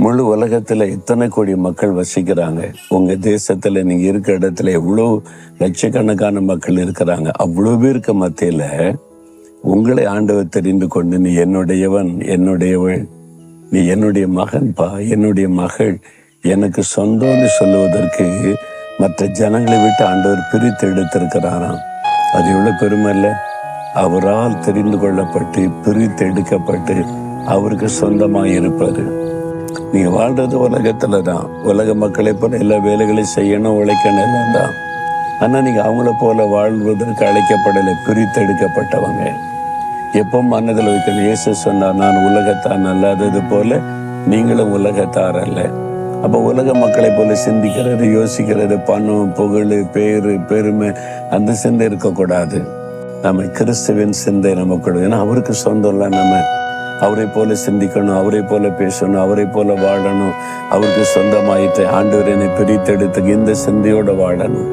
முழு உலகத்துல எத்தனை கோடி மக்கள் வசிக்கிறாங்க. உங்க தேசத்துல நீங்க இருக்கிற இடத்துல எவ்வளவு லட்சக்கணக்கான மக்கள் இருக்கிறாங்க. அவ்வளவு பேருக்கு மத்தியில உங்களை ஆண்டவர் தெரிந்து கொண்டு, நீ என்னுடையவன், என்னுடையவள், நீ என்னுடைய மகன்பா, என்னுடைய மகள், எனக்கு சொந்தம்னு சொல்லுவதற்கு மற்ற ஜனங்களை விட்டு ஆண்டவர் பிரித்து எடுத்திருக்கிறாராம். அது எவ்வளவு பெருமை இல்லை? அவரால் தெரிந்து கொள்ளப்பட்டு பிரித்து எடுக்கப்பட்டு அவருக்கு சொந்தமாக இருப்பாரு. நீங்க வாழ்றது உலகத்துல தான். உலக மக்களை போல எல்லா வேலைகளையும் செய்யணும், உழைக்கணும் எல்லாம் தான். ஆனா நீங்க அவங்கள போல வாழ்வதற்கு அழைக்கப்படலை, பிரித்தெடுக்கப்பட்டவங்க. எப்போ மனதில் வைக்கணும், இயேசு சொன்னார், நான் உலகத்தான் அல்லாதது போல நீங்களும் உலகத்தார் அல்ல. அப்போ உலக மக்களை போல சிந்திக்கிறது, யோசிக்கிறது, பணம், புகழ், பேரு, பெருமை, அந்த சிந்தை இருக்கக்கூடாது. நம்ம கிறிஸ்துவின் சிந்தை நமக்கு, ஏன்னா அவருக்கு சொந்தம் இல்லை. நம்ம அவரை போல சிந்திக்கணும், அவரை போல பேசணும், அவரை போல வாழணும். அவருக்கு சொந்தமாயிட்டு ஆண்டவர் என்னை பிரித்தெடுத்து இந்த சிந்தையோட வாழணும்.